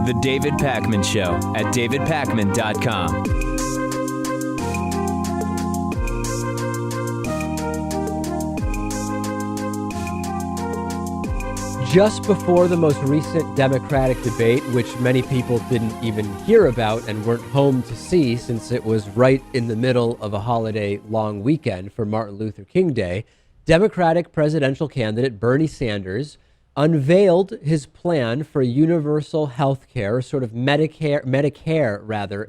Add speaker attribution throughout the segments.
Speaker 1: The David Pakman Show at davidpakman.com.
Speaker 2: Just before the most recent Democratic debate, which many people didn't even hear about and weren't home to see since it was right in the middle of a holiday long weekend for Martin Luther King Day, Democratic presidential candidate Bernie Sanders unveiled his plan for universal health care, sort of Medicare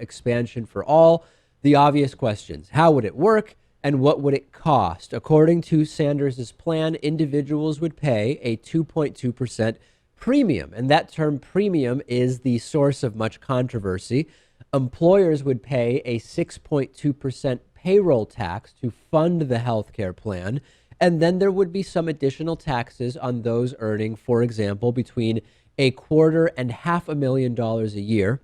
Speaker 2: expansion for all. The obvious questions: how would it work and what would it cost? According to Sanders' plan, individuals would pay a 2.2% premium, and that term premium is the source of much controversy. Employers would pay a 6.2% payroll tax to fund the health care plan. And then there would be some additional taxes on those earning, for example, between $250,000 and $500,000 a year.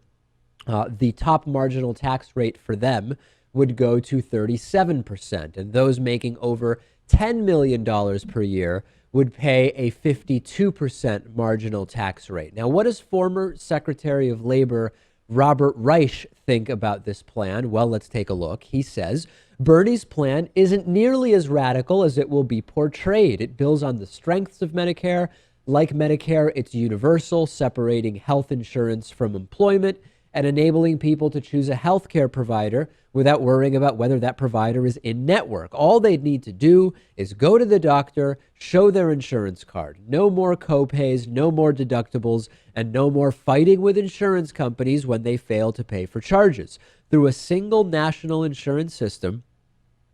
Speaker 2: The top marginal tax rate for them would go to 37%. And those making over $10 million per year would pay a 52% marginal tax rate. Now, what does former Secretary of Labor Robert Reich think about this plan? Well, let's take a look. He says, Bernie's plan isn't nearly as radical as it will be portrayed. It builds on the strengths of Medicare. Like Medicare, it's universal, separating health insurance from employment and enabling people to choose a healthcare provider without worrying about whether that provider is in network. All they'd need to do is go to the doctor, show their insurance card. No more copays, no more deductibles, and no more fighting with insurance companies when they fail to pay for charges. Through a single national insurance system,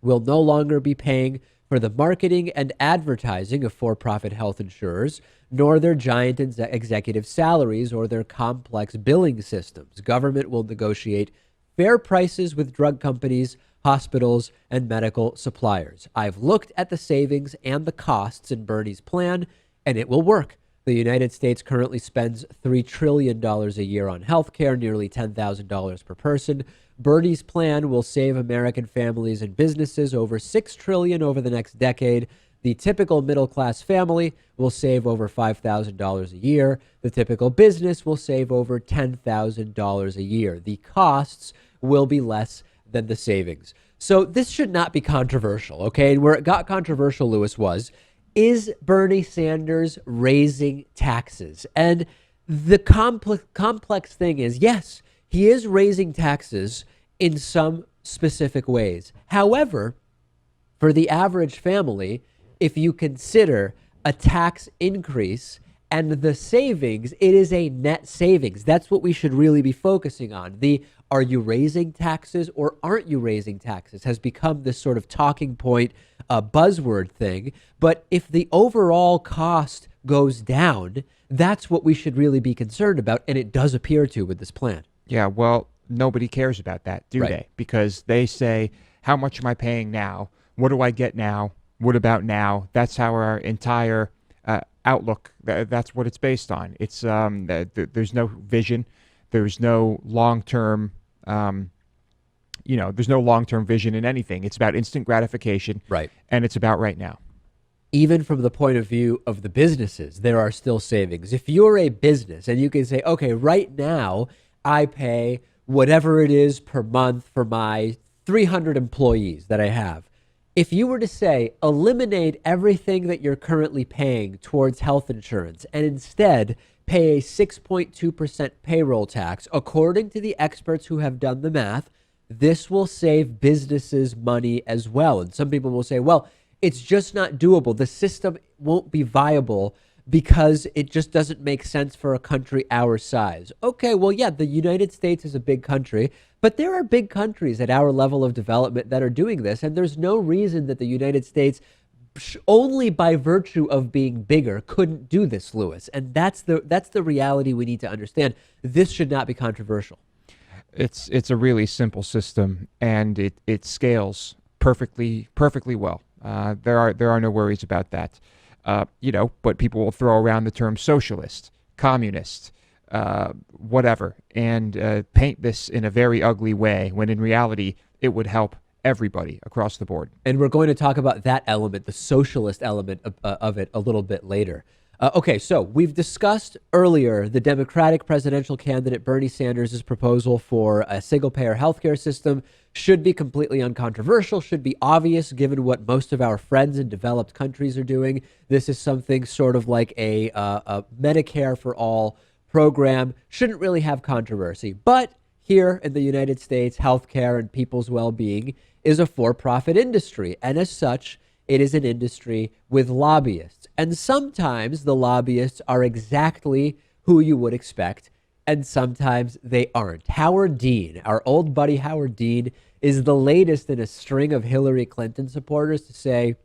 Speaker 2: we'll no longer be paying for the marketing and advertising of for-profit health insurers, nor their giant executive salaries or their complex billing systems. Government will negotiate fair prices with drug companies, hospitals, and medical suppliers. I've looked at the savings and the costs in Bernie's plan, and it will work. The United States currently spends $3 trillion a year on healthcare, nearly $10,000 per person. Bernie's plan will save American families and businesses over $6 trillion over the next decade. The typical middle-class family will save over $5,000 a year. The typical business will save over $10,000 a year. The costs will be less than the savings. So this should not be controversial, okay? And where it got controversial, Lewis, is Bernie Sanders raising taxes? And the complex thing is, yes, he is raising taxes in some specific ways. However, for the average family, if you consider a tax increase and the savings, it is a net savings. That's what we should really be focusing on. The are you raising taxes or aren't you raising taxes has become this sort of talking point, buzzword thing. But if the overall cost goes down, that's what we should really be concerned about. And it does appear to with this plan.
Speaker 3: Yeah, well, nobody cares about that, do they? Because they say, how much am I paying now? What do I get now? What about now? That's how our entire outlook, that's what it's based on. It's there's no vision. There's no long-term, there's no long-term vision in anything. It's about instant gratification.
Speaker 2: Right.
Speaker 3: And it's about right now.
Speaker 2: Even from the point of view of the businesses, there are still savings. If you're a business and you can say, okay, right now I pay whatever it is per month for my 300 employees that I have. If you were to say, eliminate everything that you're currently paying towards health insurance and instead pay a 6.2% payroll tax, according to the experts who have done the math, this will save businesses money as well. And some people will say, well, it's just not doable. The system won't be viable because it just doesn't make sense for a country our size. Okay, well, yeah, the United States is a big country, but there are big countries at our level of development that are doing this, and there's no reason that the United States, only by virtue of being bigger, couldn't do this, Lewis. And that's the reality we need to understand. This should not be controversial.
Speaker 3: It's a really simple system, and it scales perfectly well. There are no worries about that. But people will throw around the term socialist, communist, whatever, and paint this in a very ugly way when in reality it would help everybody across the board.
Speaker 2: And we're going to talk about that element, the socialist element of it, a little bit later. Okay, so we've discussed earlier the Democratic presidential candidate Bernie Sanders' proposal for a single-payer healthcare system should be completely uncontroversial, should be obvious given what most of our friends in developed countries are doing. This is something sort of like a Medicare for all program, shouldn't really have controversy. But here in the United States, healthcare and people's well-being is a for-profit industry, and as such, it is an industry with lobbyists. And sometimes the lobbyists are exactly who you would expect, and sometimes they aren't. Howard Dean, our old buddy Howard Dean, is the latest in a string of Hillary Clinton supporters to say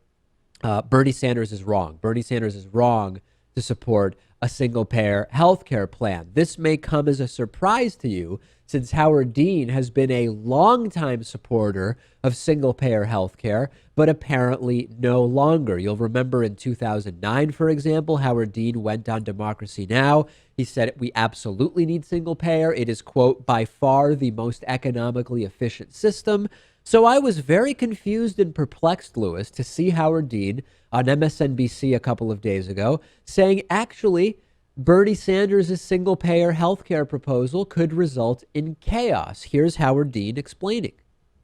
Speaker 2: Bernie Sanders is wrong. Bernie Sanders is wrong to support a single-payer healthcare plan. This may come as a surprise to you, since Howard Dean has been a longtime supporter of single-payer healthcare, but apparently no longer. You'll remember in 2009, for example, Howard Dean went on Democracy Now! He said, we absolutely need single-payer. It is, quote, by far the most economically efficient system. So I was very confused and perplexed, Lewis, to see Howard Dean on MSNBC a couple of days ago saying, actually, Bernie Sanders' single-payer healthcare proposal could result in chaos. Here's Howard Dean explaining.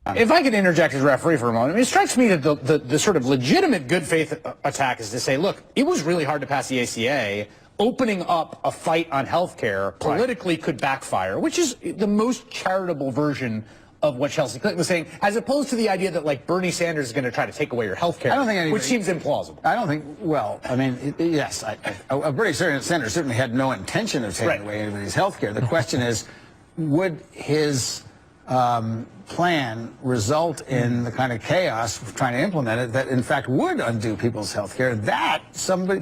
Speaker 4: If I could interject as referee for a moment, I mean, it strikes me that the sort of legitimate good faith attack is to say, look, it was really hard to pass the ACA. Opening up a fight on healthcare politically could backfire, which is the most charitable version of what Chelsea Clinton was saying, as opposed to the idea that, like, Bernie Sanders is going to try to take away your health care, which seems implausible.
Speaker 5: I don't think, well, I mean, yes, Bernie Sanders certainly had no intention of taking away anybody's health care. The question is, would his plan result in the kind of chaos of trying to implement it that, in fact, would undo people's health care? That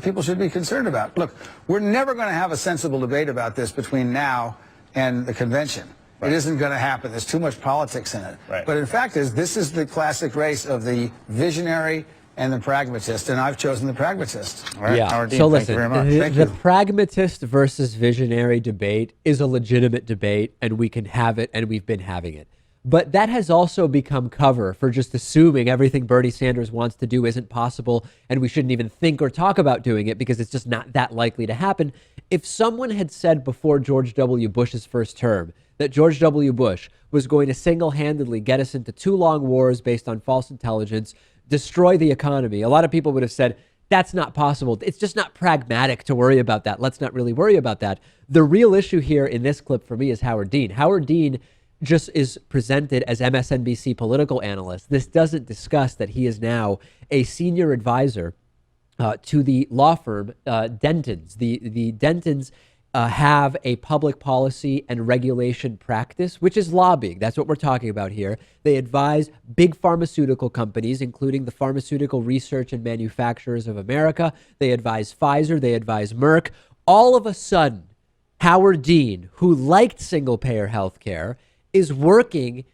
Speaker 5: people should be concerned about. Look, we're never going to have a sensible debate about this between now and the convention. It isn't going to happen. There's too much politics in it. But in fact, this is the classic race of the visionary and the pragmatist, and I've chosen the pragmatist.
Speaker 4: All right,
Speaker 2: yeah.
Speaker 4: Howard Dean,
Speaker 2: So listen,
Speaker 4: thank you very much.
Speaker 2: the pragmatist versus visionary debate is a legitimate debate, and we can have it, and we've been having it. But that has also become cover for just assuming everything Bernie Sanders wants to do isn't possible, and we shouldn't even think or talk about doing it because it's just not that likely to happen. If someone had said before George W. Bush's first term that George W. Bush was going to single-handedly get us into 2 long wars based on false intelligence, destroy the economy, a lot of people would have said, that's not possible. It's just not pragmatic to worry about that. Let's not really worry about that. The real issue here in this clip for me is Howard Dean. Howard Dean just is presented as MSNBC political analyst. This doesn't discuss that he is now a senior advisor to the law firm Dentons. The Dentons have a public policy and regulation practice, which is lobbying. That's what we're talking about here. They advise big pharmaceutical companies, including the Pharmaceutical Research and Manufacturers of America. They advise Pfizer. They advise Merck. All of a sudden, Howard Dean, who liked single-payer health care, is working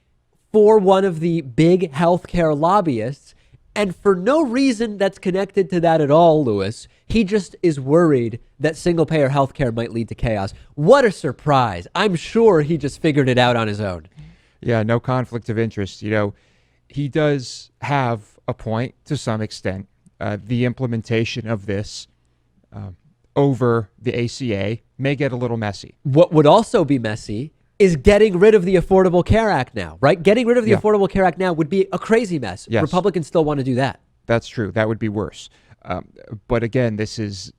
Speaker 2: for one of the big healthcare lobbyists. And for no reason that's connected to that at all, Lewis, he just is worried that single-payer healthcare might lead to chaos. What a surprise. I'm sure he just figured it out on his own.
Speaker 3: Yeah, no conflict of interest. You know, he does have a point to some extent. The implementation of this over the ACA may get a little messy.
Speaker 2: What would also be messy is getting rid of the Affordable Care Act now, right? Getting rid of the Affordable Care Act now would be a crazy mess.
Speaker 3: Yes.
Speaker 2: Republicans still want to do that.
Speaker 3: That's true. That would be worse. But again, this is,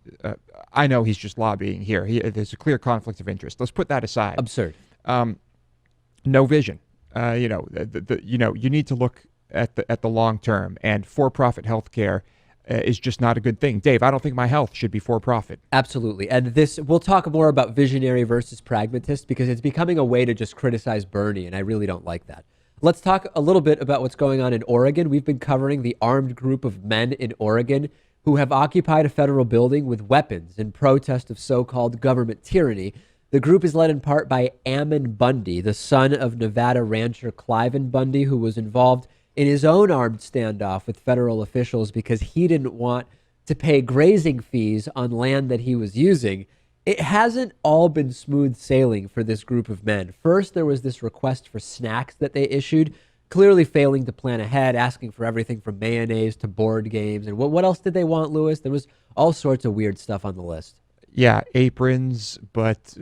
Speaker 3: I know he's just lobbying here. There's a clear conflict of interest. Let's put that aside.
Speaker 2: Absurd.
Speaker 3: No vision. You need to look at the long term, and for-profit healthcare is just not a good thing. Dave, I don't think my health should be for-profit.
Speaker 2: Absolutely. And we'll talk more about visionary versus pragmatist because it's becoming a way to just criticize Bernie, and I really don't like that. Let's talk a little bit about what's going on in Oregon. We've been covering the armed group of men in Oregon who have occupied a federal building with weapons in protest of so-called government tyranny. The group is led in part by Ammon Bundy, the son of Nevada rancher Cliven Bundy, who was involved in his own armed standoff with federal officials because he didn't want to pay grazing fees on land that he was using. It hasn't all been smooth sailing for this group of men. First, there was this request for snacks that they issued clearly failing to plan ahead, asking for everything from mayonnaise to board games. And what else did they want, Lewis? There was all sorts of weird stuff on the list.
Speaker 3: Yeah, aprons, but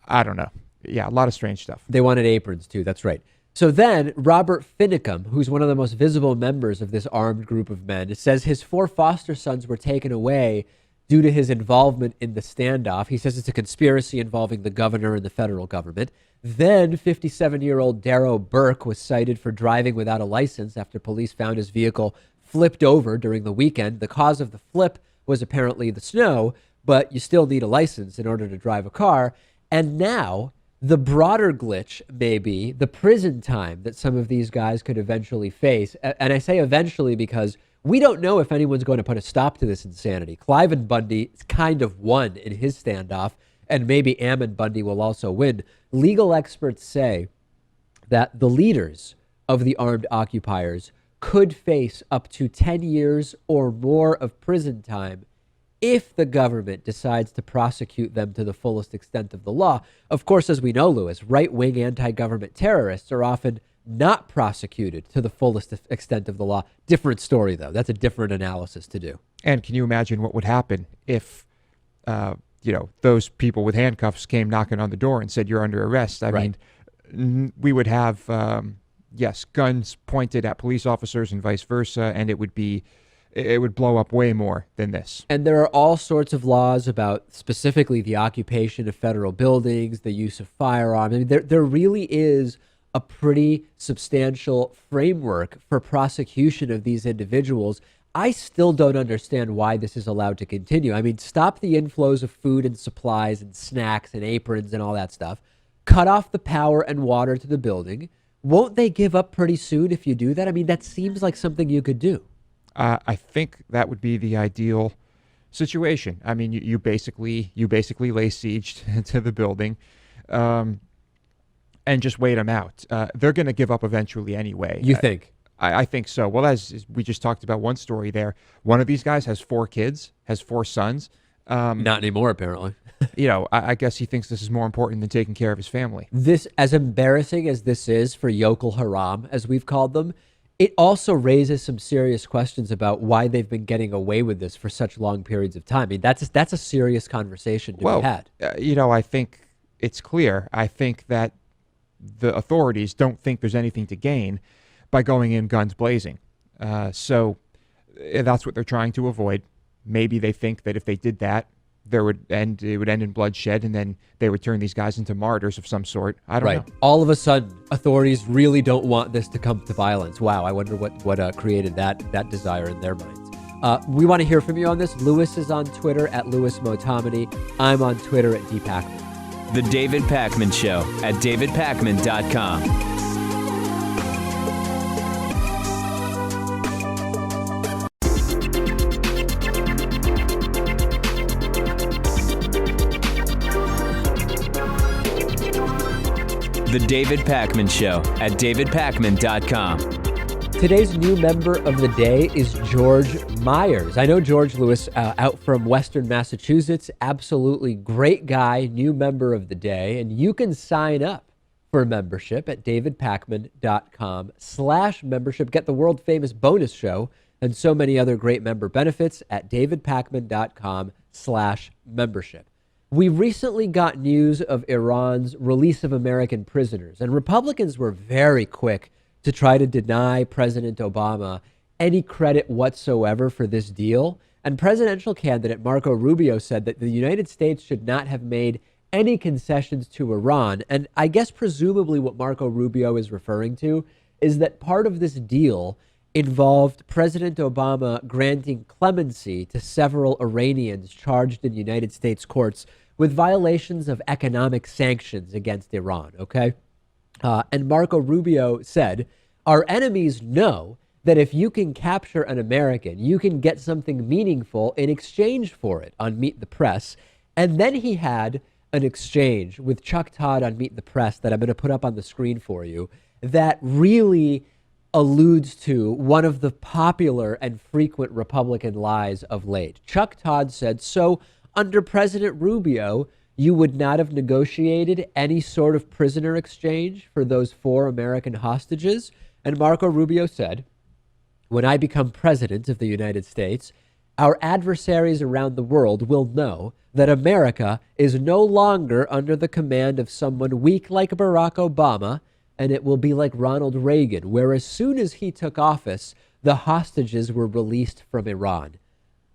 Speaker 3: I don't know. Yeah, a lot of strange stuff.
Speaker 2: They wanted aprons, too. That's right. So then Robert Finicum, who's one of the most visible members of this armed group of men, says his 4 foster sons were taken away due to his involvement in the standoff. He says it's a conspiracy involving the governor and the federal government. Then 57-year-old Darrow Burke was cited for driving without a license after police found his vehicle flipped over during the weekend. The cause of the flip was apparently the snow, but you still need a license in order to drive a car. And now the broader glitch may be the prison time that some of these guys could eventually face. And I say eventually because we don't know if anyone's going to put a stop to this insanity. Cliven Bundy kind of won in his standoff, and maybe Ammon Bundy will also win. Legal experts say that the leaders of the armed occupiers could face up to 10 years or more of prison time if the government decides to prosecute them to the fullest extent of the law. Of course, as we know, Lewis, right-wing anti-government terrorists are often not prosecuted to the fullest extent of the law. Different story, though. That's a different analysis to do.
Speaker 3: And can you imagine what would happen if, those people with handcuffs came knocking on the door and said, you're under arrest? I mean, we would have, guns pointed at police officers and vice versa, and it would blow up way more than this.
Speaker 2: And there are all sorts of laws about specifically the occupation of federal buildings, the use of firearms. I mean, there really is a pretty substantial framework for prosecution of these individuals. I still don't understand why this is allowed to continue. I mean, stop the inflows of food and supplies and snacks and aprons and all that stuff. Cut off the power and water to the building. Won't they give up pretty soon if you do that? I mean, that seems like something you could do.
Speaker 3: I think that would be the ideal situation. I mean, you basically lay siege to the building, and just wait them out. They're going to give up eventually anyway.
Speaker 2: You think?
Speaker 3: I think so. Well, as we just talked about one story there, one of these guys has 4 kids, has 4 sons.
Speaker 2: Not anymore, apparently.
Speaker 3: I guess he thinks this is more important than taking care of his family.
Speaker 2: This, as embarrassing as this is for Yokul Haram, as we've called them, it also raises some serious questions about why they've been getting away with this for such long periods of time. I mean, that's a serious conversation to be had.
Speaker 3: I think it's clear. I think that the authorities don't think there's anything to gain by going in guns blazing. So that's what they're trying to avoid. Maybe they think that if they did that, it would end in bloodshed, and then they would turn these guys into martyrs of some sort. I don't know.
Speaker 2: All of a sudden, authorities really don't want this to come to violence. Wow, I wonder what created that desire in their minds. We want to hear from you on this. Lewis is on Twitter at LewisMotomedy. I'm on Twitter at DPackman.
Speaker 1: The David Pakman Show at davidpakman.com. The David Pakman Show at davidpakman.com.
Speaker 2: Today's new member of the day is George Myers. I know George, Lewis, out from Western Massachusetts. Absolutely great guy, new member of the day. And you can sign up for membership at davidpakman.com/membership. Get the world famous bonus show and so many other great member benefits at davidpakman.com/membership. We recently got news of Iran's release of American prisoners, and Republicans were very quick to try to deny President Obama any credit whatsoever for this deal. And presidential candidate Marco Rubio said that the United States should not have made any concessions to Iran. And I guess presumably what Marco Rubio is referring to is that part of this deal involved President Obama granting clemency to several Iranians charged in United States courts with violations of economic sanctions against Iran, okay? And Marco Rubio said, our enemies know that if you can capture an American, you can get something meaningful in exchange for it on Meet the Press. And then he had an exchange with Chuck Todd on Meet the Press that I'm going to put up on the screen for you that really alludes to one of the popular and frequent Republican lies of late. Chuck Todd said, so under President Rubio, you would not have negotiated any sort of prisoner exchange for those 4 American hostages? And Marco Rubio said, when I become president of the United States, our adversaries around the world will know that America is no longer under the command of someone weak like Barack Obama, and it will be like Ronald Reagan, where as soon as he took office, the hostages were released from Iran.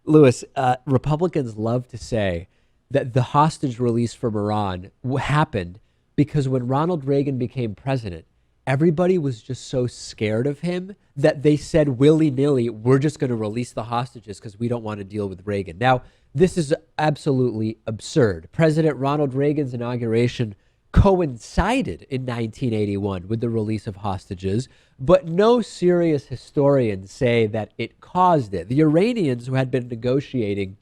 Speaker 2: Lewis, Republicans love to say that the hostage release from Iran happened because when Ronald Reagan became president, everybody was just so scared of him that they said willy-nilly, we're just going to release the hostages because we don't want to deal with Reagan. Now, this is absolutely absurd. President Ronald Reagan's inauguration coincided in 1981 with the release of hostages, but no serious historians say that it caused it. The Iranians, who had been negotiating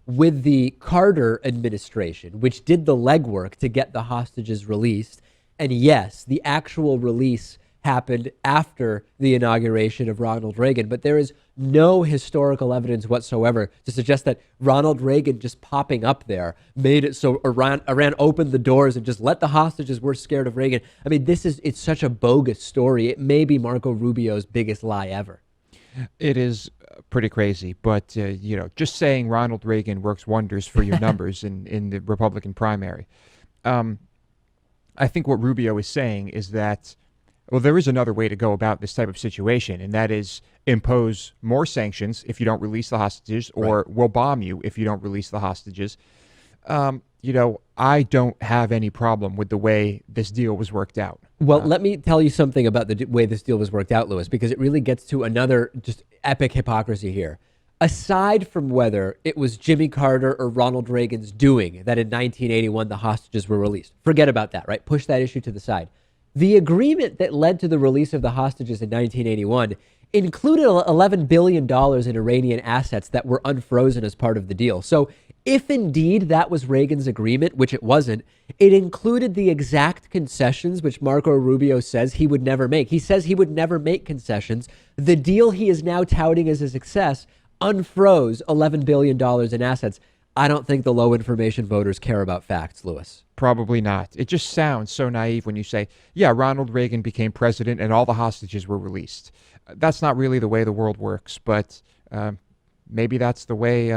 Speaker 2: with the Carter administration, which did the legwork to get the hostages released, and yes, the actual release happened after the inauguration of Ronald Reagan, but there is no historical evidence whatsoever to suggest that Ronald Reagan just popping up there made it so Iran opened the doors and just let the hostages. We're scared of Reagan. I mean, it's such a bogus story. It may be Marco Rubio's biggest lie ever.
Speaker 3: It is pretty crazy, but just saying Ronald Reagan works wonders for your numbers in the Republican primary. I think what Rubio is saying is that, well, there is another way to go about this type of situation, and that is impose more sanctions if you don't release the hostages, or we'll bomb you if you don't release the hostages. I don't have any problem with the way this deal was worked out.
Speaker 2: Well, let me tell you something about the way this deal was worked out, Lewis, because it really gets to another just epic hypocrisy here. Aside from whether it was Jimmy Carter or Ronald Reagan's doing that in 1981 the hostages were released, forget about that, right? Push that issue to the side. The agreement that led to the release of the hostages in 1981 included $11 billion in Iranian assets that were unfrozen as part of the deal. So if indeed that was Reagan's agreement, which it wasn't, it included the exact concessions which Marco Rubio says he would never make. He says he would never make concessions. The deal he is now touting as a success unfroze $11 billion in assets. I don't think the low information voters care about facts, Lewis.
Speaker 3: Probably not. It just sounds so naive when you say, yeah, Ronald Reagan became president and all the hostages were released. That's not really the way the world works, but maybe that's the way,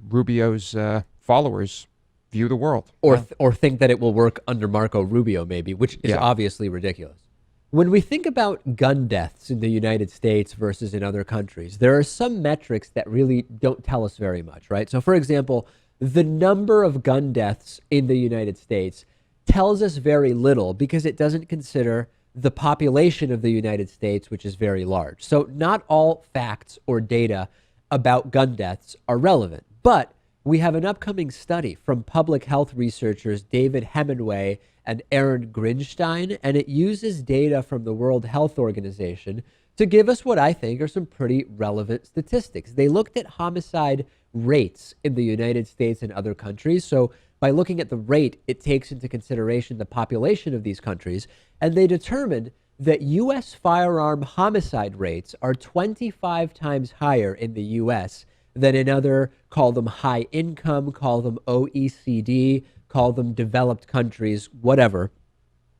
Speaker 3: Rubio's followers view the world.
Speaker 2: Or think that it will work under Marco Rubio, maybe, which is obviously ridiculous. When we think about gun deaths in the United States versus in other countries, there are some metrics that really don't tell us very much, right? So, for example, the number of gun deaths in the United States tells us very little because it doesn't consider the population of the United States, which is very large. So not all facts or data about gun deaths are relevant, but we have an upcoming study from public health researchers David Hemingway and Aaron Grinstein, and it uses data from the World Health Organization to give us what I think are some pretty relevant statistics. They looked at homicide rates in the United States and other countries. So by looking at the rate, it takes into consideration the population of these countries, and they determined that U.S. firearm homicide rates are 25 times higher in the U.S. than in other, call them high income, call them OECD, call them developed countries, whatever.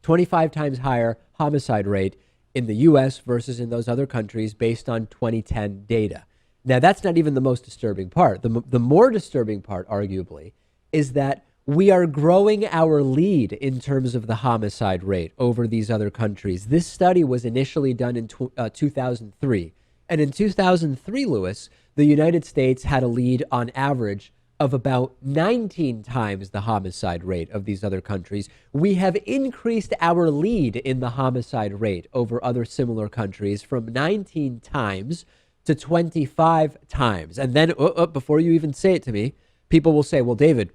Speaker 2: 25 times higher homicide rate in the U.S. versus in those other countries based on 2010 data. Now, that's not even the most disturbing part. The more disturbing part, arguably, is that we are growing our lead in terms of the homicide rate over these other countries. This study was initially done in 2003. And in 2003, Lewis, the United States had a lead on average of about 19 times the homicide rate of these other countries. We have increased our lead in the homicide rate over other similar countries from 19 times to 25 times. And then, before you even say it to me, people will say, well, David,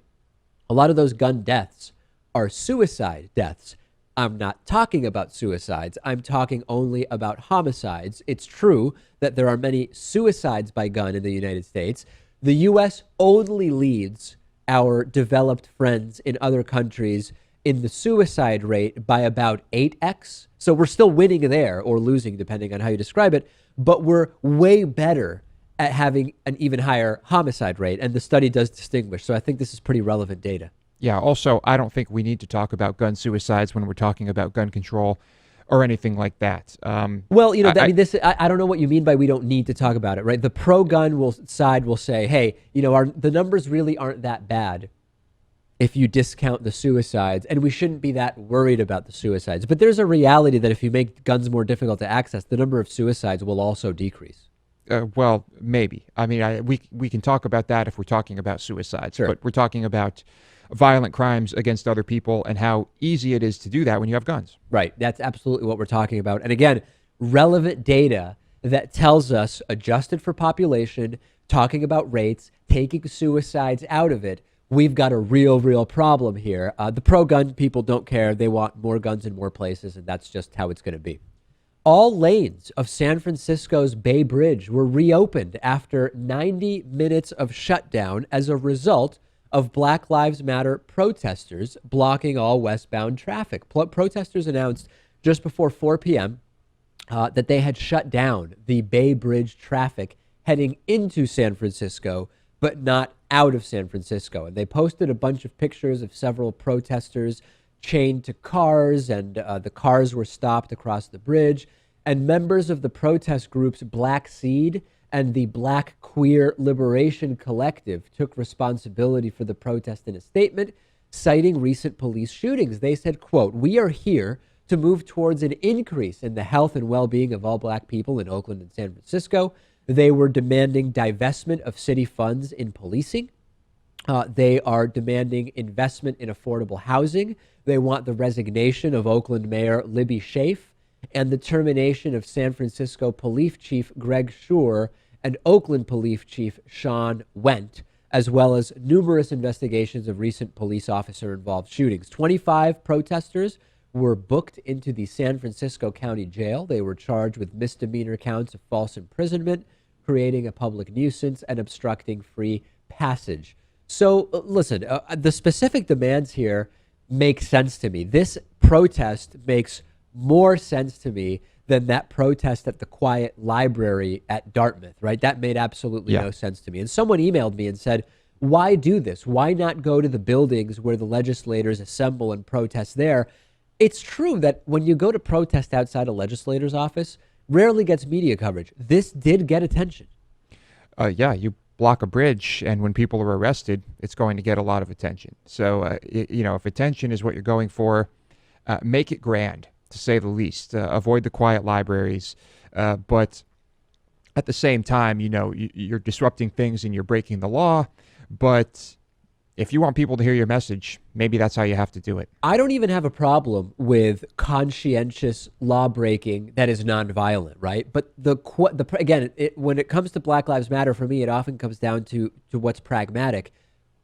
Speaker 2: a lot of those gun deaths are suicide deaths. I'm not talking about suicides. I'm talking only about homicides. It's true that there are many suicides by gun in the United States. The U.S. only leads our developed friends in other countries in the suicide rate by about 8x. So we're still winning there, or losing, depending on how you describe it, but we're way better at having an even higher homicide rate, and the study does distinguish. So I think this is pretty relevant data.
Speaker 3: Yeah, also, I don't think we need to talk about gun suicides when we're talking about gun control. or anything like that.
Speaker 2: Well, you know, I don't know what you mean by we don't need to talk about it, right? The pro-gun side will say, hey, you know, the numbers really aren't that bad if you discount the suicides, and we shouldn't be that worried about the suicides. But there's a reality that if you make guns more difficult to access, the number of suicides will also decrease.
Speaker 3: Well, maybe. I mean, we can talk about that if we're talking about suicides,
Speaker 2: sure.
Speaker 3: But we're talking about violent crimes against other people and how easy it is to do that when you have guns.
Speaker 2: Right. That's absolutely what we're talking about. And again, relevant data that tells us, adjusted for population, talking about rates, taking suicides out of it, we've got a real problem here. The pro-gun people don't care. They want more guns in more places, and that's just how it's going to be. All lanes of San Francisco's Bay Bridge were reopened after 90 minutes of shutdown as a result of Black Lives Matter protesters blocking all westbound traffic. Protesters announced just before 4 p.m. That they had shut down the Bay Bridge traffic heading into San Francisco, but not out of San Francisco. And they posted a bunch of pictures of several protesters chained to cars, and the cars were stopped across the bridge. And members of the protest groups Black Seed and the Black Queer Liberation Collective took responsibility for the protest in a statement, citing recent police shootings. They said, quote, "We are here to move towards an increase in the health and well-being of all Black people in Oakland and San Francisco." They were demanding divestment of city funds in policing. They are demanding investment in affordable housing. They want the resignation of Oakland Mayor Libby Schaaf and the termination of San Francisco Police Chief Greg Schur and Oakland Police Chief Sean Wendt, as well as numerous investigations of recent police officer-involved shootings. 25 protesters were booked into the San Francisco County Jail. They were charged with misdemeanor counts of false imprisonment, creating a public nuisance, and obstructing free passage. So listen, the specific demands here make sense to me. This protest makes more sense to me than that protest at the Quiet Library at Dartmouth, right? That made absolutely no sense to me. And someone emailed me and said, why do this? Why not go to the buildings where the legislators assemble and protest there? It's true that when you go to protest outside a legislator's office, rarely gets media coverage. This did get attention.
Speaker 3: You block a bridge, and when people are arrested, it's going to get a lot of attention. So, if attention is what you're going for, make it grand, to say the least. Avoid the quiet libraries. But at the same time, you're disrupting things and you're breaking the law. But if you want people to hear your message, maybe that's how you have to do it.
Speaker 2: I don't even have a problem with conscientious law breaking that is nonviolent, right? But when it comes to Black Lives Matter, for me, it often comes down to what's pragmatic.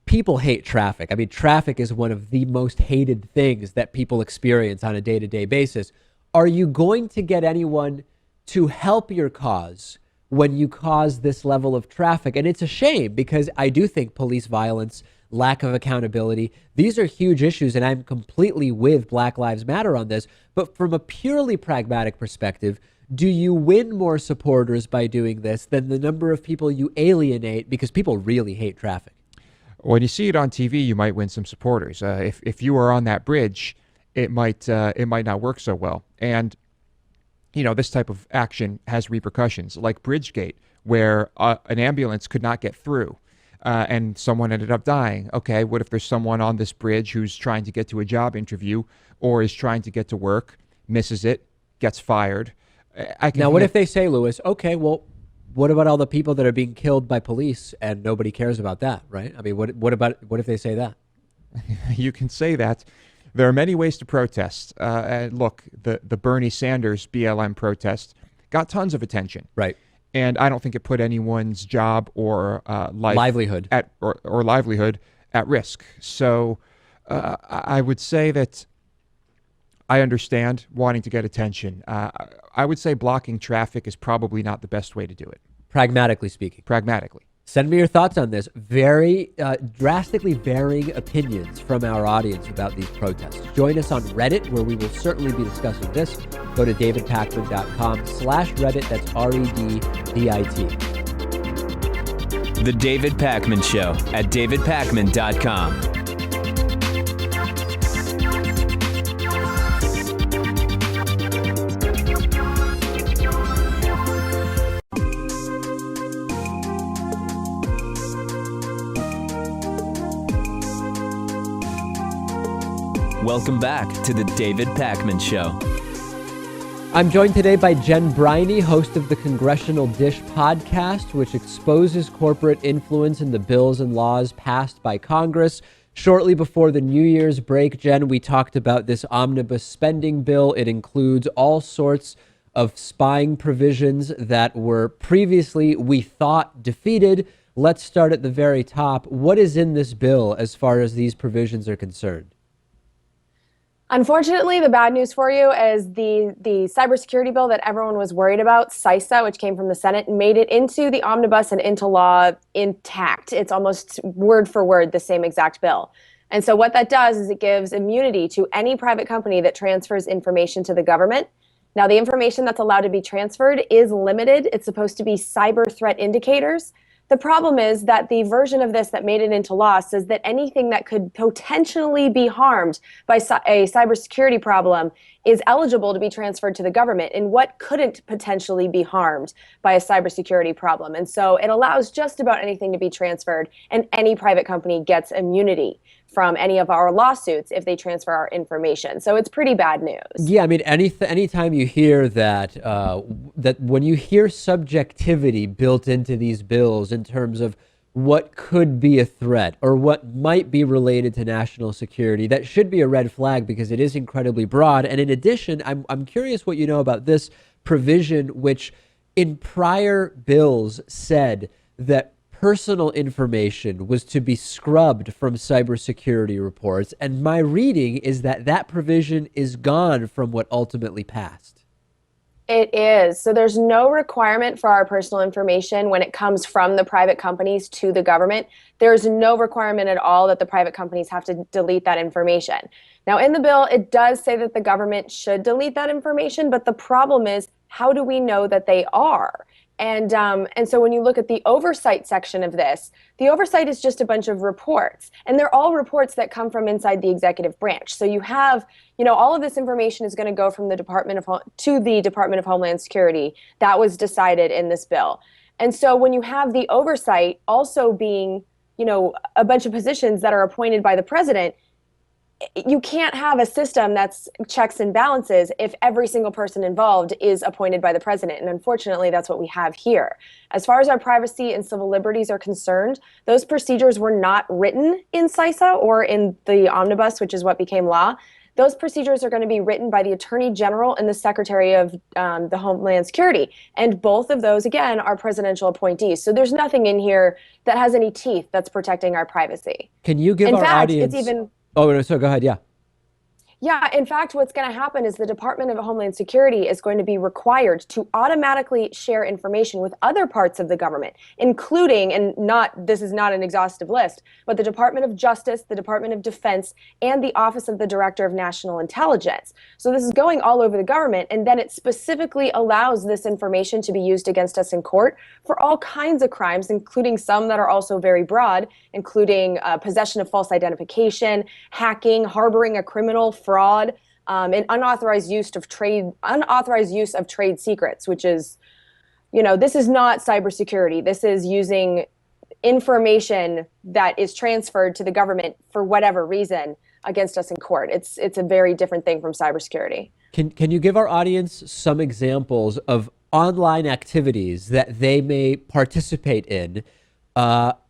Speaker 2: People hate traffic. I mean, traffic is one of the most hated things that people experience on a day-to-day basis. Are you going to get anyone to help your cause when you cause this level of traffic? And it's a shame, because I do think police violence, lack of accountability, these are huge issues, and I'm completely with Black Lives Matter on this. But from a purely pragmatic perspective, do you win more supporters by doing this than the number of people you alienate because people really hate traffic?
Speaker 3: When you see it on TV, you might win some supporters. If you are on that bridge, it might not work so well. And this type of action has repercussions, like Bridgegate, where an ambulance could not get through. And someone ended up dying. Okay, what if there's someone on this bridge who's trying to get to a job interview or is trying to get to work, misses it, gets fired?
Speaker 2: What if they say, Lewis, okay, well, what about all the people that are being killed by police and nobody cares about that, right? I mean, what if they say that?
Speaker 3: You can say that. There are many ways to protest. Look, the Bernie Sanders BLM protest got tons of attention.
Speaker 2: Right.
Speaker 3: And I don't think it put anyone's job or
Speaker 2: livelihood
Speaker 3: or livelihood at risk. So I would say that I understand wanting to get attention. I would say blocking traffic is probably not the best way to do it.
Speaker 2: Pragmatically speaking.
Speaker 3: Pragmatically.
Speaker 2: Send me your thoughts on this. Very drastically varying opinions from our audience about these protests. Join us on Reddit, where we will certainly be discussing this. Go to davidpakman.com/Reddit. That's REDDIT.
Speaker 1: The David Pakman Show at davidpakman.com. Welcome back to the David Pakman Show.
Speaker 2: I'm joined today by Jen Briney, host of the Congressional Dish podcast, which exposes corporate influence in the bills and laws passed by Congress. Shortly before the New Year's break, Jen, we talked about this omnibus spending bill. It includes all sorts of spying provisions that were previously, we thought, defeated. Let's start at the very top. What is in this bill as far as these provisions are concerned?
Speaker 6: Unfortunately, the bad news for you is the cybersecurity bill that everyone was worried about, CISA, which came from the Senate, made it into the omnibus and into law intact. It's almost word for word the same exact bill. And so what that does is it gives immunity to any private company that transfers information to the government. Now, the information that's allowed to be transferred is limited. It's supposed to be cyber threat indicators. The problem is that the version of this that made it into law says that anything that could potentially be harmed by a cybersecurity problem is eligible to be transferred to the government, and what couldn't potentially be harmed by a cybersecurity problem. And so it allows just about anything to be transferred, and any private company gets immunity from any of our lawsuits if they transfer our information. So it's pretty bad news.
Speaker 2: Yeah, I mean, anytime you hear that, that when you hear subjectivity built into these bills in terms of what could be a threat or what might be related to national security, that should be a red flag because it is incredibly broad. And in addition, I'm curious what you know about this provision, which in prior bills said that personal information was to be scrubbed from cybersecurity reports. And my reading is that that provision is gone from what ultimately passed.
Speaker 6: It is. So there's no requirement for our personal information when it comes from the private companies to the government. There's no requirement at all that the private companies have to delete that information. Now, in the bill, it does say that the government should delete that information, but the problem is, how do we know that they are? And so when you look at the oversight section of this, the oversight is just a bunch of reports, and they're all reports that come from inside the executive branch. So you have, all of this information is going to go from the Department of Homeland Security. That was decided in this bill. And so when you have the oversight also being, a bunch of positions that are appointed by the president, you can't have a system that's checks and balances if every single person involved is appointed by the president. And unfortunately, that's what we have here. As far as our privacy and civil liberties are concerned, those procedures were not written in CISA or in the omnibus, which is what became law. Those procedures are going to be written by the Attorney General and the Secretary of the Homeland Security. And both of those, again, are presidential appointees. So there's nothing in here that has any teeth that's protecting our privacy.
Speaker 2: Can you give our audience... It's even... Oh, no, so go ahead, yeah.
Speaker 6: Yeah, in fact, what's going to happen is the Department of Homeland Security is going to be required to automatically share information with other parts of the government, including, this is not an exhaustive list, but the Department of Justice, the Department of Defense, and the Office of the Director of National Intelligence. So this is going all over the government, and then it specifically allows this information to be used against us in court for all kinds of crimes, including some that are also very broad, including possession of false identification, hacking, harboring a criminal, fraud, and unauthorized use of trade secrets, which is, this is not cybersecurity. This is using information that is transferred to the government for whatever reason against us in court. It's a very different thing from cybersecurity.
Speaker 2: Can you give our audience some examples of online activities that they may participate in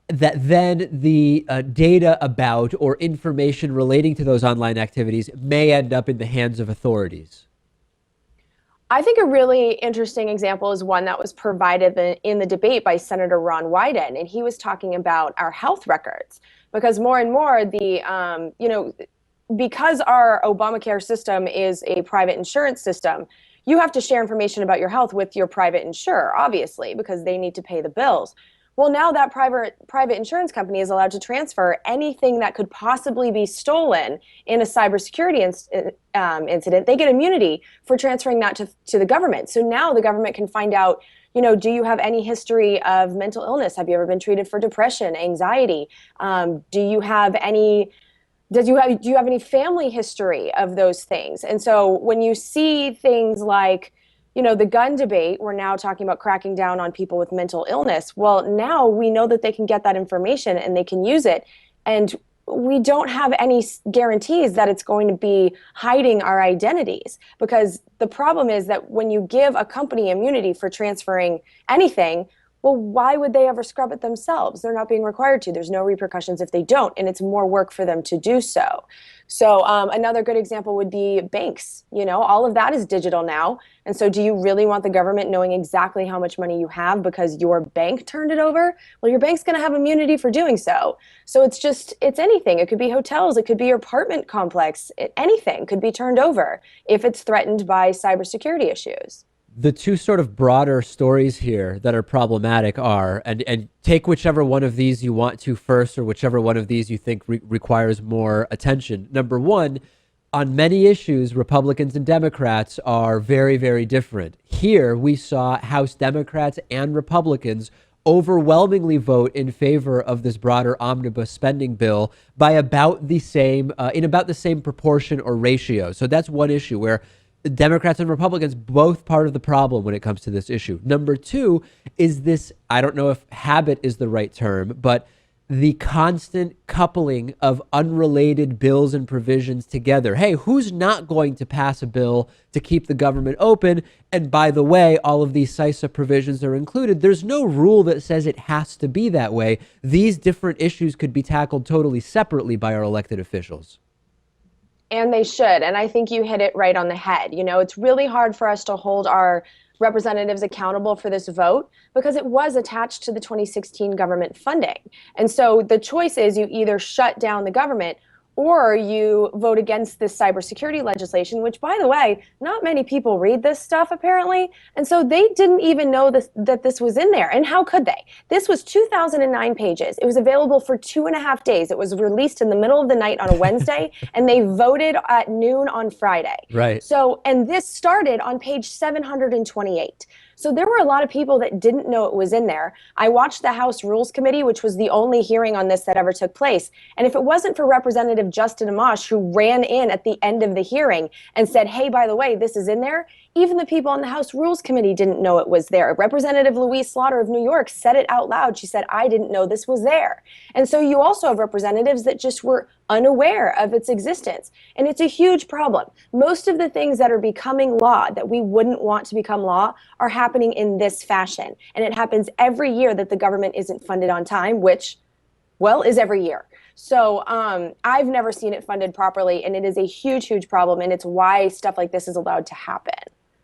Speaker 2: that then the data about or information relating to those online activities may end up in the hands of authorities?
Speaker 6: I think a really interesting example is one that was provided in the debate by Senator Ron Wyden, and he was talking about our health records, because more and more because our Obamacare system is a private insurance system, you have to share information about your health with your private insurer, obviously, because they need to pay the bills. Well, now that private insurance company is allowed to transfer anything that could possibly be stolen in a cybersecurity incident. They get immunity for transferring that to the government. So now the government can find out, do you have any history of mental illness? Have you ever been treated for depression, anxiety? Do you have any family history of those things? And so when you see things like, the gun debate, we're now talking about cracking down on people with mental illness. Well, now we know that they can get that information and they can use it. And we don't have any guarantees that it's going to be hiding our identities, because the problem is that when you give a company immunity for transferring anything, well, why would they ever scrub it themselves? They're not being required to. There's no repercussions if they don't, and it's more work for them to do so. So another good example would be banks. All of that is digital now. And so do you really want the government knowing exactly how much money you have because your bank turned it over? Well, your bank's going to have immunity for doing so. So it's anything. It could be hotels. It could be your apartment complex. Anything could be turned over if it's threatened by cybersecurity issues.
Speaker 2: The two sort of broader stories here that are problematic are, and take whichever one of these you want to first, or whichever one of these you think requires more attention. Number one, on many issues, Republicans and Democrats are very, very different. Here, we saw House Democrats and Republicans overwhelmingly vote in favor of this broader omnibus spending bill by about the same, in about the same proportion or ratio. So that's one issue where Democrats and Republicans, both part of the problem when it comes to this issue. Number two is this, I don't know if habit is the right term, but the constant coupling of unrelated bills and provisions together. Hey, who's not going to pass a bill to keep the government open? And by the way, all of these CISA provisions are included. There's no rule that says it has to be that way. These different issues could be tackled totally separately by our elected officials.
Speaker 6: And they should. And I think you hit it right on the head. It's really hard for us to hold our representatives accountable for this vote because it was attached to the 2016 government funding. And so the choice is you either shut down the government or you vote against this cybersecurity legislation, which, by the way, not many people read this stuff, apparently. And so they didn't even know that this was in there. And how could they? This was 2,009 pages. It was available for 2.5 days. It was released in the middle of the night on a Wednesday, and they voted at noon on Friday.
Speaker 2: Right.
Speaker 6: So, and this started on page 728. So there were a lot of people that didn't know it was in there. I watched the House Rules Committee, which was the only hearing on this that ever took place. And if it wasn't for Representative Justin Amash, who ran in at the end of the hearing and said, hey, by the way, this is in there, even the people on the House Rules Committee didn't know it was there. Representative Louise Slaughter of New York said it out loud. She said, I didn't know this was there. And so you also have representatives that just were unaware of its existence. And it's a huge problem. Most of the things that are becoming law that we wouldn't want to become law are happening in this fashion. And it happens every year that the government isn't funded on time, which, well, is every year. So I've never seen it funded properly, and it is a huge, huge problem. And it's why stuff like this is allowed to happen.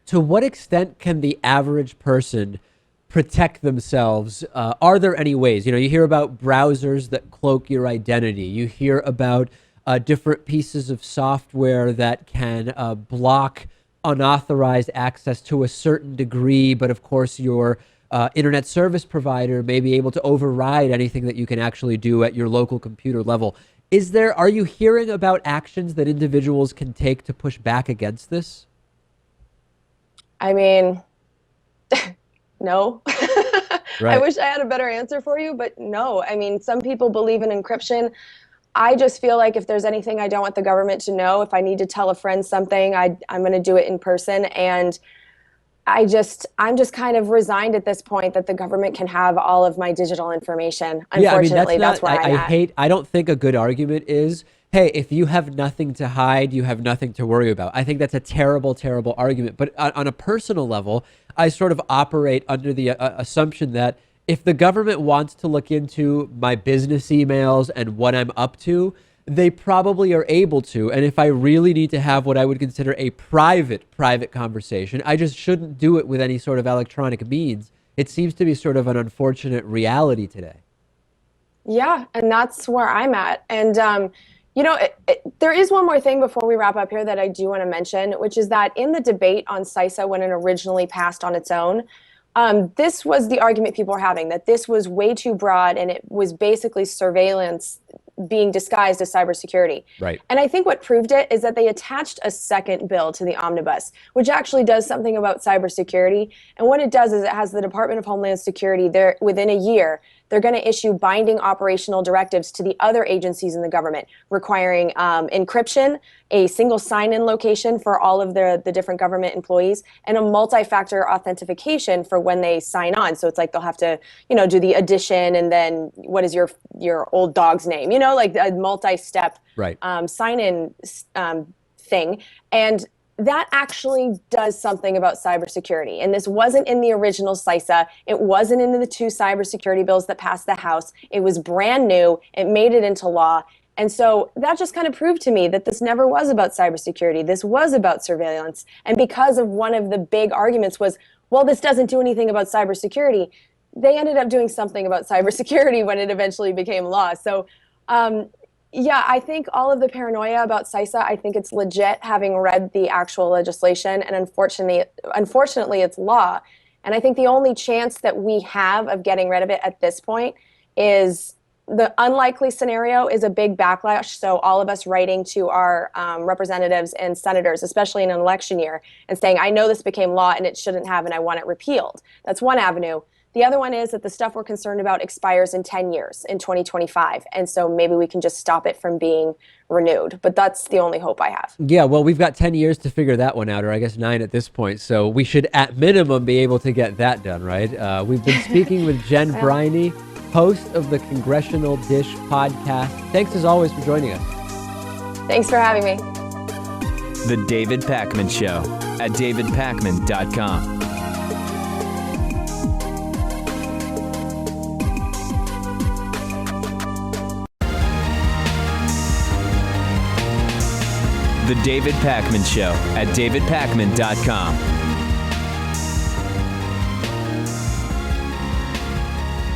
Speaker 2: To what extent can the average person protect themselves? Are there any ways? You hear about browsers that cloak your identity. You hear about different pieces of software that can block unauthorized access to a certain degree. But of course, your internet service provider may be able to override anything that you can actually do at your local computer level. Are you hearing about actions that individuals can take to push back against this?
Speaker 6: I mean, no.
Speaker 2: Right.
Speaker 6: I wish I had a better answer for you, but no. I mean, some people believe in encryption. I just feel like if there's anything I don't want the government to know, if I need to tell a friend something, I'm going to do it in person. And I'm just kind of resigned at this point that the government can have all of my digital information. Unfortunately, that's where I'm at.
Speaker 2: I don't think a good argument is, hey, if you have nothing to hide, you have nothing to worry about. I think that's a terrible, terrible argument. But on a personal level, I sort of operate under the assumption that if the government wants to look into my business emails and what I'm up to, they probably are able to. And if I really need to have what I would consider a private conversation, I just shouldn't do it with any sort of electronic means. It seems to be sort of an unfortunate reality today.
Speaker 6: Yeah, and that's where I'm at. And there is one more thing before we wrap up here that I do want to mention, which is that in the debate on CISA, when it originally passed on its own, this was the argument people were having, that this was way too broad and it was basically surveillance being disguised as cybersecurity.
Speaker 2: Right.
Speaker 6: And I think what proved it is that they attached a second bill to the omnibus, which actually does something about cybersecurity. And what it does is it has the Department of Homeland Security there within a year. they're going to issue binding operational directives to the other agencies in the government, requiring encryption, a single sign-in location for all of the different government employees, and a multi-factor authentication for when they sign on. So it's like they'll have to, do the addition and then what is your old dog's name, like a multi-step
Speaker 2: Right.
Speaker 6: Sign-in thing. And that actually does something about cybersecurity. And this wasn't in the original CISA. It wasn't in the 2 cybersecurity bills that passed the House. It was brand new. It made it into law. And so that just kind of proved to me that this never was about cybersecurity. This was about surveillance. And because of one of the big arguments was, well, this doesn't do anything about cybersecurity, they ended up doing something about cybersecurity when it eventually became law. So, yeah, I think all of the paranoia about CISA, I think it's legit, having read the actual legislation, and unfortunately it's law. And I think the only chance that we have of getting rid of it at this point is the unlikely scenario is a big backlash. So all of us writing to our representatives and senators, especially in an election year, and saying, I know this became law and it shouldn't have, and I want it repealed. That's one avenue. The other one is that the stuff we're concerned about expires in 10 years, in 2025. And so maybe we can just stop it from being renewed. But that's the only hope I have.
Speaker 2: Yeah, well, we've got 10 years to figure that one out, or I guess 9 at this point. So we should, at minimum, be able to get that done, right? We've been speaking with Jen Briney, host of the Congressional Dish podcast. Thanks, as always, for joining us.
Speaker 6: Thanks for having me.
Speaker 1: The David Pakman Show at davidpakman.com. The David Pakman Show at davidpakman.com.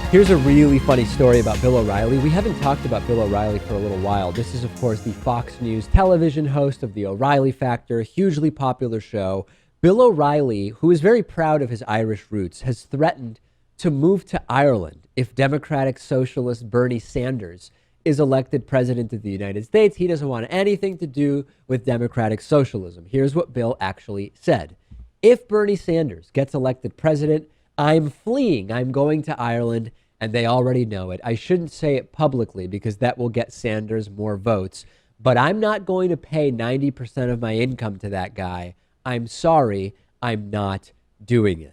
Speaker 2: Here's a really funny story about Bill O'Reilly. We haven't talked about Bill O'Reilly for a little while. This is, of course, the Fox News television host of The O'Reilly Factor, hugely popular show. Bill O'Reilly, who is very proud of his Irish roots, has threatened to move to Ireland if Democratic Socialist Bernie Sanders is elected president of the United States. He doesn't want anything to do with democratic socialism. Here's what Bill actually said. If Bernie Sanders gets elected president, I'm fleeing. I'm going to Ireland, and they already know it. I shouldn't say it publicly because that will get Sanders more votes, but I'm not going to pay 90% of my income to that guy. I'm sorry, I'm not doing it.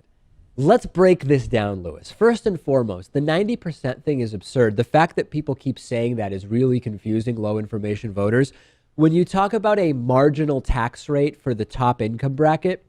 Speaker 2: Let's break this down, Lewis. First and foremost, the 90% thing is absurd. The fact that people keep saying that is really confusing low information voters. When you talk about a marginal tax rate for the top income bracket,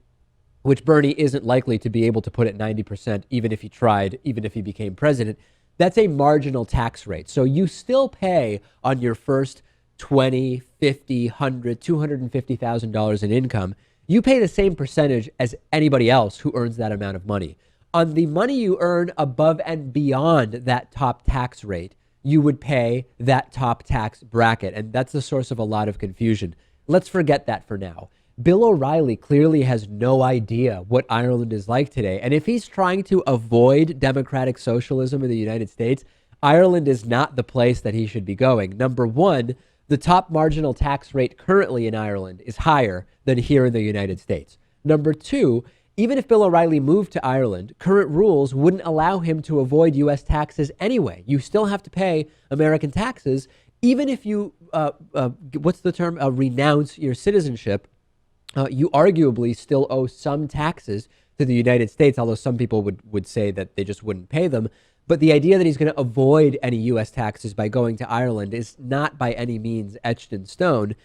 Speaker 2: which Bernie isn't likely to be able to put at 90%, even if he tried, even if he became president, that's a marginal tax rate. So you still pay on your first $20, $50, $100, $250,000 in income. You pay the same percentage as anybody else who earns that amount of money. On the money you earn above and beyond that top tax rate, you would pay that top tax bracket. And that's the source of a lot of confusion. Let's forget that for now. Bill O'Reilly clearly has no idea what Ireland is like today. And if he's trying to avoid democratic socialism in the United States, Ireland is not the place that he should be going. Number one, the top marginal tax rate currently in Ireland is higher than here in the United States. Number two, even if Bill O'Reilly moved to Ireland, current rules wouldn't allow him to avoid U.S. taxes anyway. You still have to pay American taxes, even if you, renounce your citizenship. You arguably still owe some taxes to the United States, although some people would say that they just wouldn't pay them. But the idea that he's going to avoid any U.S. taxes by going to Ireland is not by any means etched in stone.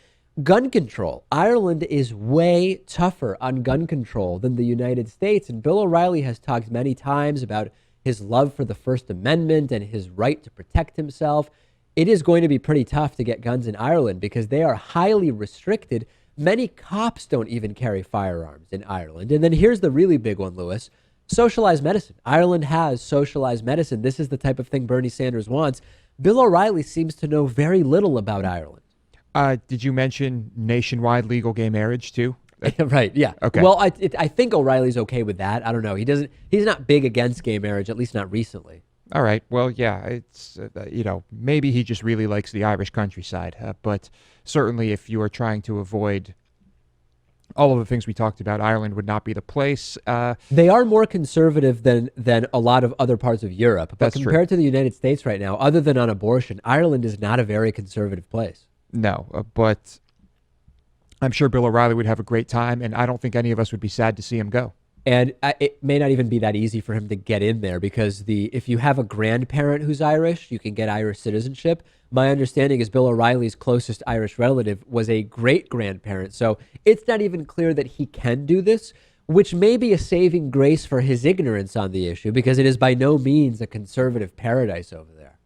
Speaker 2: Gun control. Ireland is way tougher on gun control than the United States. And Bill O'Reilly has talked many times about his love for the First Amendment and his right to protect himself. It is going to be pretty tough to get guns in Ireland because they are highly restricted. Many cops don't even carry firearms in Ireland. And then here's the really big one, Lewis. Socialized medicine. Ireland has socialized medicine. This is the type of thing Bernie Sanders wants. Bill O'Reilly seems to know very little about Ireland.
Speaker 3: Did you mention nationwide legal gay marriage too?
Speaker 2: Right, yeah.
Speaker 3: Okay.
Speaker 2: Well, I think O'Reilly's okay with that. I don't know. He's not big against gay marriage, at least not recently.
Speaker 3: All right. Well, yeah, it's, maybe he just really likes the Irish countryside. But certainly if you are trying to avoid all of the things we talked about, Ireland would not be the place.
Speaker 2: They are more conservative than a lot of other parts of Europe. But
Speaker 3: That's true.
Speaker 2: compared to the United States right now, other than on abortion, Ireland is not a very conservative place.
Speaker 3: No, but I'm sure Bill O'Reilly would have a great time, and I don't think any of us would be sad to see him go.
Speaker 2: And it may not even be that easy for him to get in there because if you have a grandparent who's Irish, you can get Irish citizenship. My understanding is Bill O'Reilly's closest Irish relative was a great-grandparent. So it's not even clear that he can do this, which may be a saving grace for his ignorance on the issue because it is by no means a conservative paradise over there.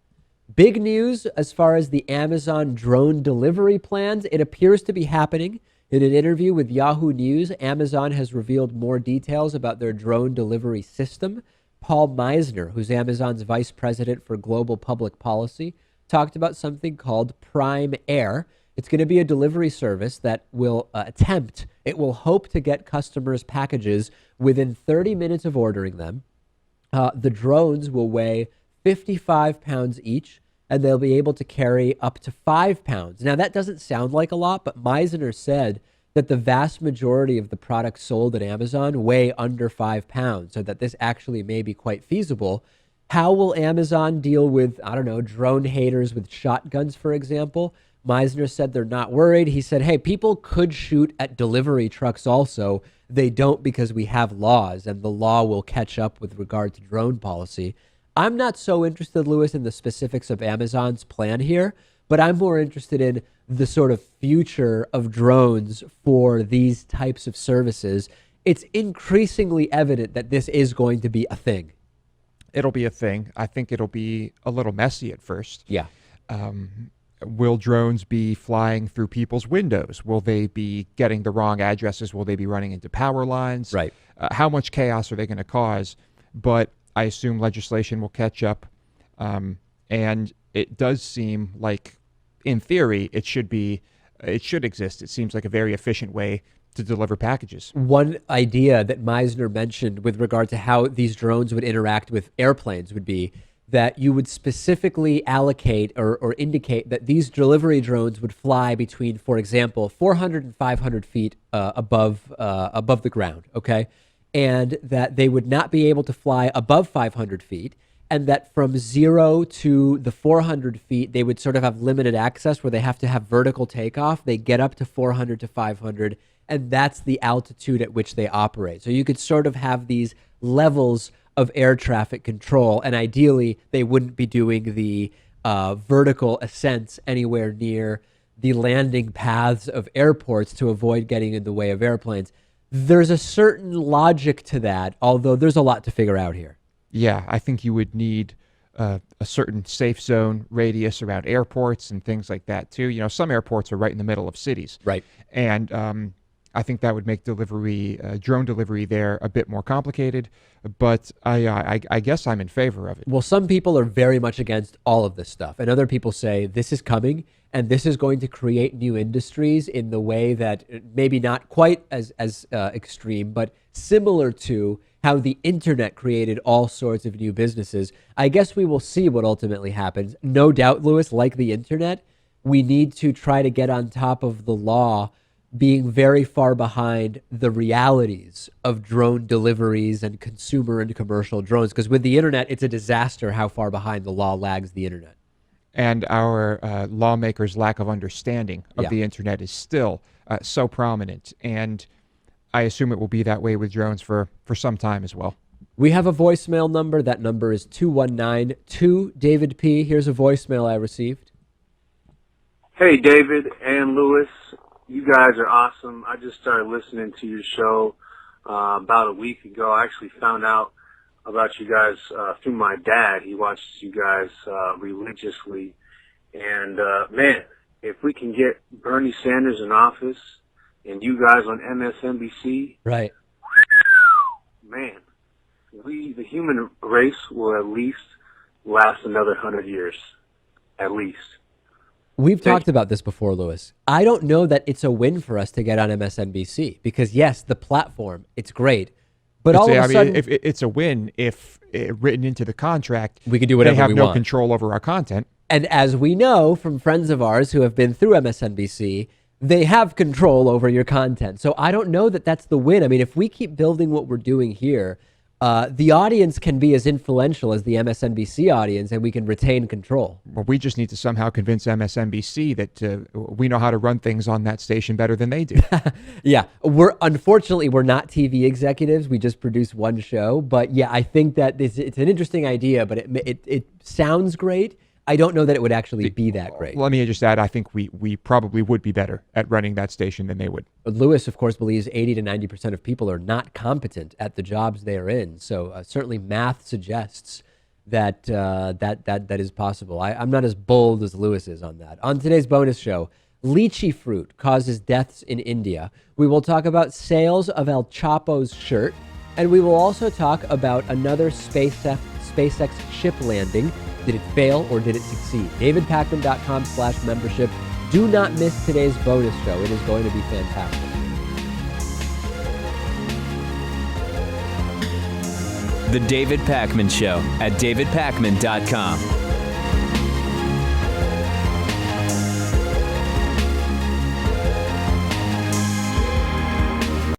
Speaker 2: Big news as far as the Amazon drone delivery plans. It appears to be happening. In an interview with Yahoo News, Amazon has revealed more details about their drone delivery system. Paul Meisner, who's Amazon's vice president for global public policy, talked about something called Prime Air. It's going to be a delivery service that will hope to get customers' packages within 30 minutes of ordering them. The drones will weigh 55 pounds each, and they'll be able to carry up to 5 pounds. Now, that doesn't sound like a lot, but Meisner said that the vast majority of the products sold at Amazon weigh under 5 pounds, so that this actually may be quite feasible. How will Amazon deal with, drone haters with shotguns, for example? Meisner said they're not worried. He said, hey, people could shoot at delivery trucks also. They don't because we have laws, and the law will catch up with regard to drone policy. I'm not so interested, Lewis, in the specifics of Amazon's plan here, but I'm more interested in the sort of future of drones for these types of services. It's increasingly evident that this is going to be a thing.
Speaker 3: It'll be a thing. I think it'll be a little messy at first.
Speaker 2: Yeah.
Speaker 3: Will drones be flying through people's windows? Will they be getting the wrong addresses? Will they be running into power lines?
Speaker 2: Right.
Speaker 3: How much chaos are they going to cause? But I assume legislation will catch up. And it does seem like, in theory, it should exist. It seems like a very efficient way to deliver packages.
Speaker 2: One idea that Meisner mentioned with regard to how these drones would interact with airplanes would be that you would specifically allocate or indicate that these delivery drones would fly between, for example, 400 and 500 feet above the ground, okay? And that they would not be able to fly above 500 feet, and that from 0 to the 400 feet, they would sort of have limited access where they have to have vertical takeoff. They get up to 400 to 500, and that's the altitude at which they operate. So you could sort of have these levels of air traffic control, and ideally, they wouldn't be doing the vertical ascents anywhere near the landing paths of airports to avoid getting in the way of airplanes. There's a certain logic to that, although there's a lot to figure out here.
Speaker 3: Yeah, I think you would need a certain safe zone radius around airports and things like that, too. You know, some airports are right in the middle of cities.
Speaker 2: Right.
Speaker 3: And I think that would make drone delivery there a bit more complicated. But I guess I'm in favor of it.
Speaker 2: Well, some people are very much against all of this stuff. And other people say this is coming and this is going to create new industries in the way that maybe not quite as extreme, but similar to how the internet created all sorts of new businesses. I guess we will see what ultimately happens. No doubt, Lewis, like the internet, we need to try to get on top of the law being very far behind the realities of drone deliveries and consumer and commercial drones. Because with the internet, it's a disaster how far behind the law lags the internet.
Speaker 3: And our lawmakers' lack of understanding of the internet is still so prominent. And I assume it will be that way with drones for some time as well.
Speaker 2: We have a voicemail number. That number is 219-2-DAVID P. Here's a voicemail I received.
Speaker 7: Hey, David and Lewis. You guys are awesome. I just started listening to your show about a week ago. I actually found out about you guys through my dad. He watches you guys religiously. And, man, if we can get Bernie Sanders in office and you guys on MSNBC,
Speaker 2: right?
Speaker 7: Man, the human race will at least last another 100 years, at least.
Speaker 2: We've talked about this before, Lewis. I don't know that it's a win for us to get on MSNBC because, yes, the platform, it's great. But all of a sudden,
Speaker 3: if it's a win if written into the contract,
Speaker 2: we can do whatever we want.
Speaker 3: They have no control over our content.
Speaker 2: And as we know from friends of ours who have been through MSNBC, they have control over your content. So I don't know that that's the win. I mean, if we keep building what we're doing here, the audience can be as influential as the MSNBC audience, and we can retain control.
Speaker 3: Well, we just need to somehow convince MSNBC that we know how to run things on that station better than they do.
Speaker 2: Yeah, unfortunately we're not TV executives. We just produce one show. But yeah, I think that it's an interesting idea, but it sounds great. I don't know that it would actually be that great.
Speaker 3: Let me just add, I think we probably would be better at running that station than they would.
Speaker 2: But Lewis, of course, believes 80 to 90% of people are not competent at the jobs they are in. So certainly math suggests that that is possible. I'm not as bold as Lewis is on that. On today's bonus show, lychee fruit causes deaths in India. We will talk about sales of El Chapo's shirt, and we will also talk about another SpaceX ship landing. Did it fail or did it succeed? DavidPakman.com/membership. Do not miss today's bonus show. It is going to be fantastic.
Speaker 1: The David Pakman Show at DavidPakman.com.